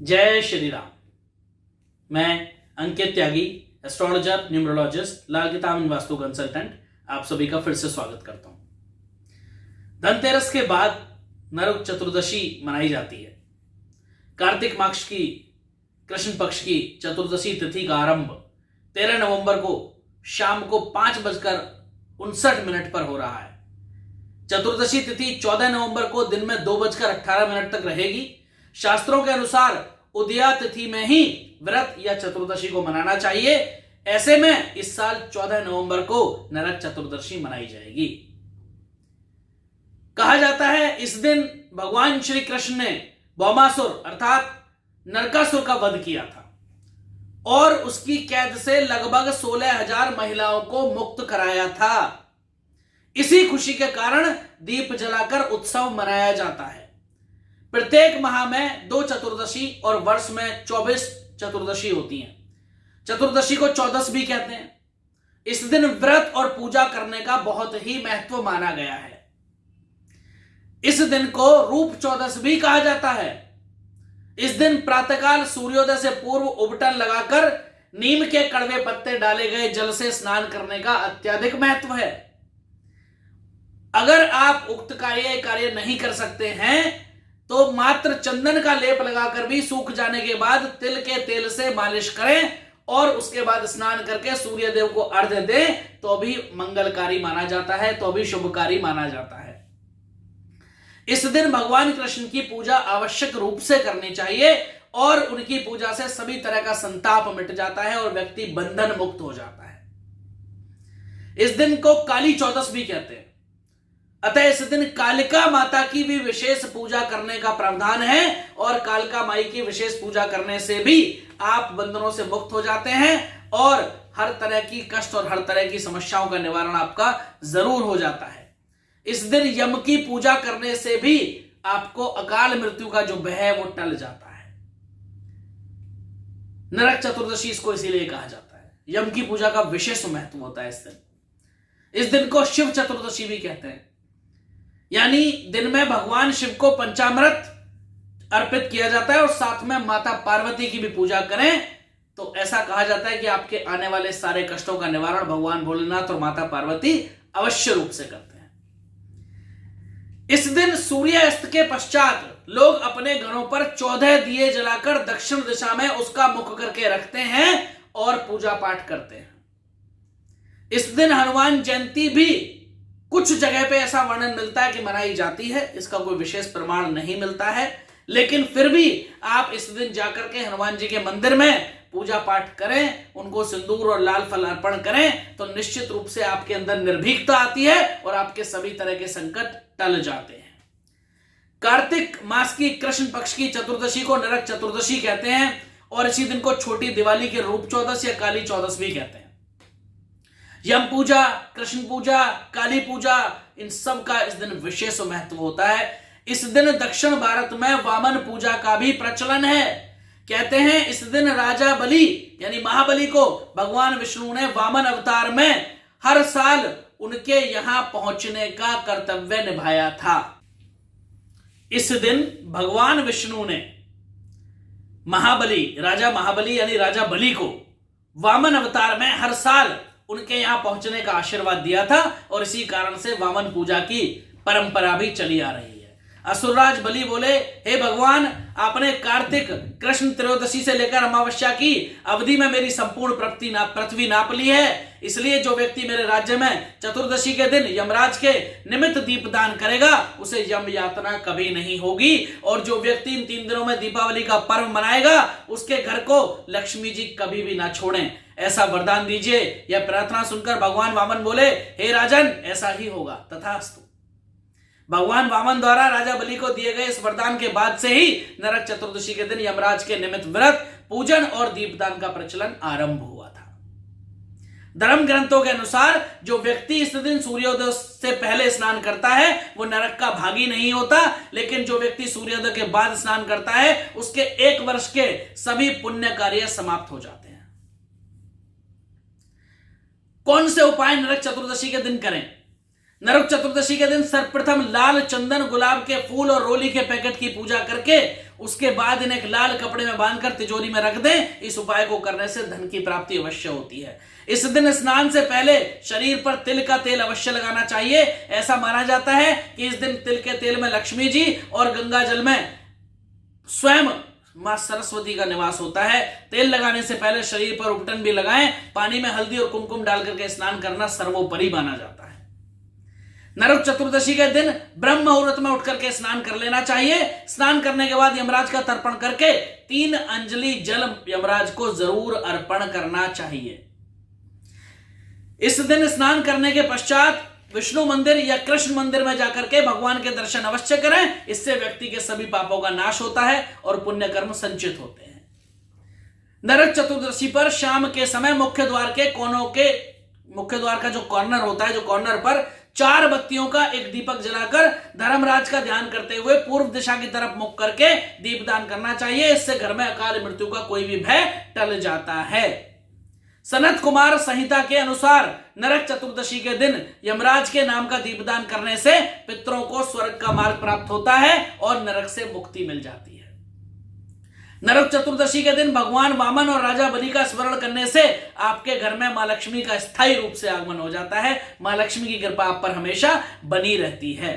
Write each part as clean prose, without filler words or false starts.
जय श्री राम। मैं अंकित त्यागी, astrologer, numerologist, लाल किताब वास्तु कंसल्टेंट, आप सभी का फिर से स्वागत करता हूं। धनतेरस के बाद नरक चतुर्दशी मनाई जाती है। कार्तिक मास की कृष्ण पक्ष की चतुर्दशी तिथि का आरंभ 13 नवंबर को शाम को 5:59 पर हो रहा है। चतुर्दशी तिथि 14 नवंबर को दिन में 2:18 तक रहेगी। शास्त्रों के अनुसार उदया तिथि में ही व्रत या चतुर्दशी को मनाना चाहिए। ऐसे में इस साल 14 नवंबर को नरक चतुर्दशी मनाई जाएगी। कहा जाता है इस दिन भगवान श्री कृष्ण ने भौमासुर अर्थात नरकासुर का वध किया था और उसकी कैद से लगभग 16,000 महिलाओं को मुक्त कराया था। इसी खुशी के कारण दीप जलाकर उत्सव मनाया जाता है। प्रत्येक माह में 2 चतुर्दशी और वर्ष में 24 चतुर्दशी होती हैं। चतुर्दशी को चौदस भी कहते हैं। इस दिन व्रत और पूजा करने का बहुत ही महत्व माना गया है। इस दिन को रूप चौदस भी कहा जाता है। इस दिन प्रातःकाल सूर्योदय से पूर्व उबटन लगाकर नीम के कड़वे पत्ते डाले गए जल से स्नान करने का अत्यधिक महत्व है। अगर आप उक्त कार्य नहीं कर सकते हैं तो मात्र चंदन का लेप लगाकर भी सूख जाने के बाद तिल के तेल से मालिश करें और उसके बाद स्नान करके सूर्य देव को अर्घ्य दें तो भी मंगलकारी माना जाता है, तो भी शुभकारी माना जाता है। इस दिन भगवान कृष्ण की पूजा आवश्यक रूप से करनी चाहिए और उनकी पूजा से सभी तरह का संताप मिट जाता है और व्यक्ति बंधन मुक्त हो जाता है। इस दिन को काली चौदस भी कहते हैं। अतः इस दिन कालिका माता की भी विशेष पूजा करने का प्रावधान है और कालिका माई की विशेष पूजा करने से भी आप बंधनों से मुक्त हो जाते हैं और हर तरह की कष्ट और हर तरह की समस्याओं का निवारण आपका जरूर हो जाता है। इस दिन यम की पूजा करने से भी आपको अकाल मृत्यु का जो भय है वो टल जाता है। नरक चतुर्दशी इसको इसीलिए कहा जाता है। यम की पूजा का विशेष महत्व होता है इस दिन। इस दिन को शिव चतुर्दशी भी कहते हैं, यानी दिन में भगवान शिव को पंचामृत अर्पित किया जाता है और साथ में माता पार्वती की भी पूजा करें तो ऐसा कहा जाता है कि आपके आने वाले सारे कष्टों का निवारण भगवान भोलेनाथ और माता पार्वती अवश्य रूप से करते हैं। इस दिन सूर्यास्त के पश्चात लोग अपने घरों पर 14 दिए जलाकर दक्षिण दिशा में उसका मुख करके रखते हैं और पूजा पाठ करते हैं। इस दिन हनुमान जयंती भी कुछ जगह पे ऐसा वर्णन मिलता है कि मनाई जाती है। इसका कोई विशेष प्रमाण नहीं मिलता है, लेकिन फिर भी आप इस दिन जाकर के हनुमान जी के मंदिर में पूजा पाठ करें, उनको सिंदूर और लाल फल अर्पण करें तो निश्चित रूप से आपके अंदर निर्भीकता आती है और आपके सभी तरह के संकट टल जाते हैं। कार्तिक मास की कृष्ण पक्ष की चतुर्दशी को नरक चतुर्दशी कहते हैं और इसी दिन को छोटी दिवाली के रूप चौदस या काली चौदस भी कहते हैं। यम पूजा, कृष्ण पूजा, काली पूजा, इन सब का इस दिन विशेष महत्व होता है। इस दिन दक्षिण भारत में वामन पूजा का भी प्रचलन है। कहते हैं इस दिन राजा बलि यानी महाबली को भगवान विष्णु ने वामन अवतार में हर साल उनके यहां पहुंचने का कर्तव्य निभाया था। इस दिन भगवान विष्णु ने राजा महाबली यानी राजा बलि को वामन अवतार में हर साल उनके यहां पहुंचने का आशीर्वाद दिया था और इसी कारण से वामन पूजा की परंपरा भी चली आ रही है। असुरराज बलि बोले, हे भगवान, आपने कार्तिक कृष्ण त्रयोदशी से लेकर अमावस्या की अवधि में मेरी संपूर्ण पृथ्वी नाप ली है, इसलिए जो व्यक्ति मेरे राज्य में चतुर्दशी के दिन यमराज के निमित्त दीपदान करेगा उसे यम यातना कभी नहीं होगी और जो व्यक्ति इन 3 दिनों में दीपावली का पर्व मनाएगा उसके घर को लक्ष्मी जी कभी भी ना छोड़ें, ऐसा वरदान दीजिए। यह प्रार्थना सुनकर भगवान वामन बोले, हे राजन, ऐसा ही होगा, तथास्तु। भगवान वामन द्वारा राजा बलि को दिए गए इस वरदान के बाद से ही नरक चतुर्दशी के दिन यमराज के निमित्त व्रत, पूजन और दीपदान का प्रचलन आरंभ हुआ था। धर्म ग्रंथों के अनुसार जो व्यक्ति इस दिन सूर्योदय से पहले स्नान करता है वो नरक का भागी नहीं होता, लेकिन जो व्यक्ति सूर्योदय के बाद स्नान करता है उसके 1 वर्ष के सभी पुण्य कार्य समाप्त हो जाते हैं। कौन से उपाय नरक चतुर्दशी के दिन करें? नरक चतुर्दशी के दिन सर्वप्रथम लाल चंदन, गुलाब के फूल और रोली के पैकेट की पूजा करके उसके बाद इन्हें एक लाल कपड़े में बांधकर तिजोरी में रख दें। इस उपाय को करने से धन की प्राप्ति अवश्य होती है। इस दिन स्नान से पहले शरीर पर तिल का तेल अवश्य लगाना चाहिए। ऐसा माना जाता है कि इस दिन तिल के तेल में लक्ष्मी जी और गंगा जल में स्वयं मां सरस्वती का निवास होता है। तेल लगाने से पहले शरीर पर उपटन भी लगाएं। पानी में हल्दी और कुमकुम डालकर के स्नान करना सर्वोपरि माना जाता है। नरक चतुर्दशी के दिन ब्रह्म मुहूर्त में उठकर के स्नान कर लेना चाहिए। स्नान करने के बाद यमराज का तर्पण करके 3 अंजलि जल यमराज को जरूर अर्पण करना चाहिए। इस दिन स्नान करने के पश्चात विष्णु मंदिर या कृष्ण मंदिर में जाकर के भगवान के दर्शन अवश्य करें। इससे व्यक्ति के सभी पापों का नाश होता है और पुण्य कर्म संचित होते हैं। नरक चतुर्दशी पर शाम के समय मुख्य द्वार के कोनों के मुख्य द्वार का जो कॉर्नर होता है, जो कॉर्नर पर 4 बत्तियों का एक दीपक जलाकर धर्मराज का ध्यान करते हुए पूर्व दिशा की तरफ मुख करके दीपदान करना चाहिए। इससे घर में अकाल मृत्यु का कोई भी भय टल जाता है। सनत कुमार संहिता के अनुसार नरक चतुर्दशी के दिन यमराज के नाम का दीपदान करने से पितरों को स्वर्ग का मार्ग प्राप्त होता है और नरक से मुक्ति मिल जाती है। नरक चतुर्दशी के दिन भगवान वामन और राजा बलि का स्मरण करने से आपके घर में मां लक्ष्मी का स्थायी रूप से आगमन हो जाता है। मां लक्ष्मी की कृपा आप पर हमेशा बनी रहती है।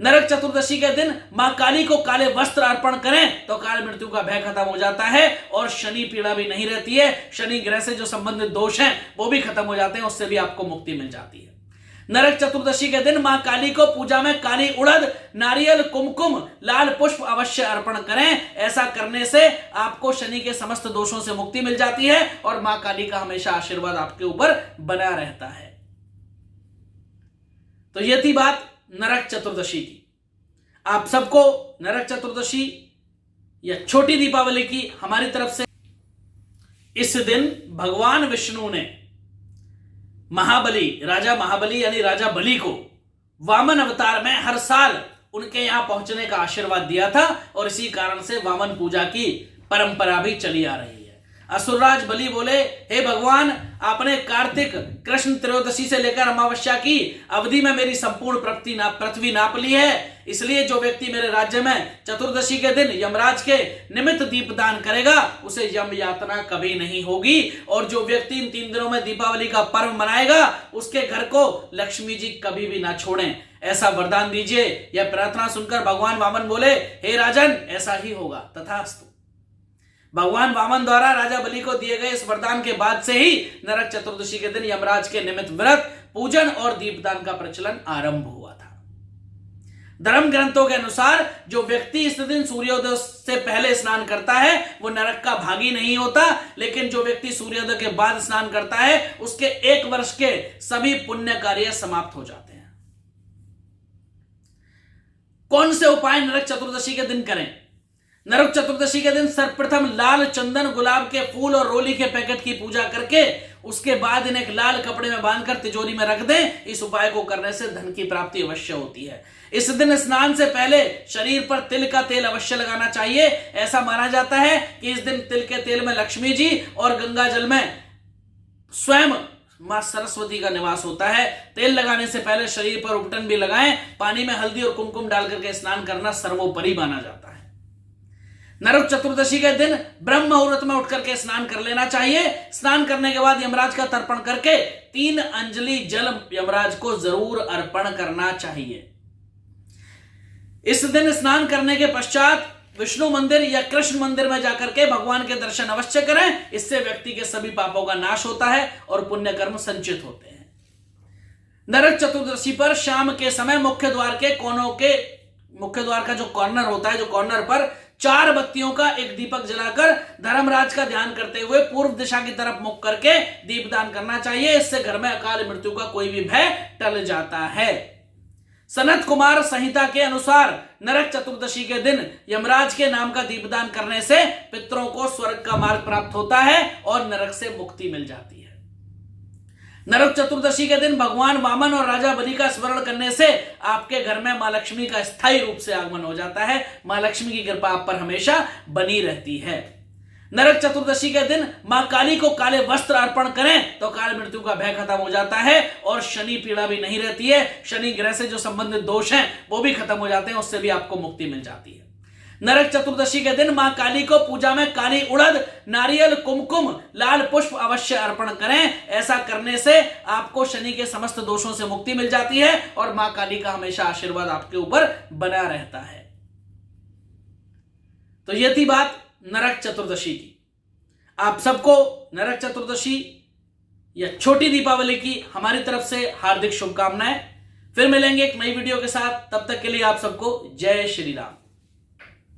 नरक चतुर्दशी के दिन मां काली को काले वस्त्र अर्पण करें तो काल मृत्यु का भय खत्म हो जाता है और शनि पीड़ा भी नहीं रहती है। शनि ग्रह से जो संबंधित दोष हैं वो भी खत्म हो जाते हैं, उससे भी आपको मुक्ति मिल जाती है। नरक चतुर्दशी के दिन मां काली को पूजा में काली उड़द, नारियल, कुमकुम, लाल पुष्प अवश्य अर्पण करें। ऐसा करने से आपको शनि के समस्त दोषों से मुक्ति मिल जाती है और मां काली का हमेशा आशीर्वाद आपके ऊपर बना रहता है। तो ये थी बात नरक चतुर्दशी की। आप सबको नरक चतुर्दशी या छोटी दीपावली की हमारी तरफ से। इस दिन भगवान विष्णु ने महाबली, राजा महाबली यानी राजा बलि को वामन अवतार में हर साल उनके यहां पहुंचने का आशीर्वाद दिया था और इसी कारण से वामन पूजा की परंपरा भी चली आ रही है। असुरराज बलि बोले, हे भगवान, आपने कार्तिक कृष्ण त्रयोदशी से लेकर अमावस्या की अवधि में मेरी संपूर्ण पृथ्वी नाप ली है। इसलिए जो व्यक्ति मेरे राज्य में चतुर्दशी के दिन यमराज के निमित्त दीपदान करेगा उसे यम यातना कभी नहीं होगी। और जो व्यक्ति इन 3 दिनों में दीपावली का पर्व मनाएगा उसके घर को लक्ष्मी जी कभी भी ना छोड़ें। ऐसा वरदान दीजिए। यह प्रार्थना सुनकर भगवान वामन बोले, हे राजन, ऐसा ही होगा, तथास्तु। भगवान वामन द्वारा राजा बलि को दिए गए इस वरदान के बाद से ही नरक चतुर्दशी के दिन यमराज के निमित्त व्रत, पूजन और दीपदान का प्रचलन आरंभ हुआ था। धर्म ग्रंथों के अनुसार जो व्यक्ति इस दिन सूर्योदय से पहले स्नान करता है वो नरक का भागी नहीं होता, लेकिन जो व्यक्ति सूर्योदय के बाद स्नान करता है उसके 1 वर्ष के सभी पुण्य कार्य समाप्त हो जाते हैं। कौन से उपाय नरक चतुर्दशी के दिन करें? नरक चतुर्दशी के दिन सर्वप्रथम लाल चंदन, गुलाब के फूल और रोली के पैकेट की पूजा करके उसके बाद इन्हें एक लाल कपड़े में बांधकर तिजोरी में रख दें। इस उपाय को करने से धन की प्राप्ति अवश्य होती है। इस दिन स्नान से पहले शरीर पर तिल का तेल अवश्य लगाना चाहिए। ऐसा माना जाता है कि इस दिन तिल के तेल में लक्ष्मी जी और गंगा जल में स्वयं मां सरस्वती का निवास होता है। तेल लगाने से पहले शरीर पर उपटन भी लगाएं। पानी में हल्दी और कुमकुम डालकर के स्नान करना सर्वोपरि माना जाता है। नरक चतुर्दशी के दिन ब्रह्म मुहूर्त में उठकर के स्नान कर लेना चाहिए। स्नान करने के बाद यमराज का तर्पण करके 3 अंजलि जल यमराज को जरूर अर्पण करना चाहिए। इस दिन स्नान करने के पश्चात विष्णु मंदिर या कृष्ण मंदिर में जाकर के भगवान के दर्शन अवश्य करें। इससे व्यक्ति के सभी पापों का नाश होता है और पुण्य कर्म संचित होते हैं। नरक चतुर्दशी पर शाम के समय मुख्य द्वार के कोनों के मुख्य द्वार का जो कॉर्नर होता है, जो कॉर्नर पर 4 बत्तियों का एक दीपक जलाकर धर्मराज का ध्यान करते हुए पूर्व दिशा की तरफ मुख करके दीपदान करना चाहिए। इससे घर में अकाल मृत्यु का कोई भी भय टल जाता है। सनत कुमार संहिता के अनुसार नरक चतुर्दशी के दिन यमराज के नाम का दीपदान करने से पितरों को स्वर्ग का मार्ग प्राप्त होता है और नरक से मुक्ति मिल जाती है। नरक चतुर्दशी के दिन भगवान वामन और राजा बलि का स्मरण करने से आपके घर में मां लक्ष्मी का स्थायी रूप से आगमन हो जाता है। मां लक्ष्मी की कृपा आप पर हमेशा बनी रहती है। नरक चतुर्दशी के दिन मां काली को काले वस्त्र अर्पण करें तो काल मृत्यु का भय खत्म हो जाता है और शनि पीड़ा भी नहीं रहती है। शनि ग्रह से जो संबंधित दोष हैं वो भी खत्म हो जाते हैं, उससे भी आपको मुक्ति मिल जाती है। नरक चतुर्दशी के दिन मां काली को पूजा में काली उड़द, नारियल, कुमकुम, लाल पुष्प अवश्य अर्पण करें। ऐसा करने से आपको शनि के समस्त दोषों से मुक्ति मिल जाती है और मां काली का हमेशा आशीर्वाद आपके ऊपर बना रहता है। तो यह थी बात नरक चतुर्दशी की। आप सबको नरक चतुर्दशी या छोटी दीपावली की हमारी तरफ से हार्दिक शुभकामनाएं। फिर मिलेंगे एक नई वीडियो के साथ, तब तक के लिए आप सबको जय श्री राम।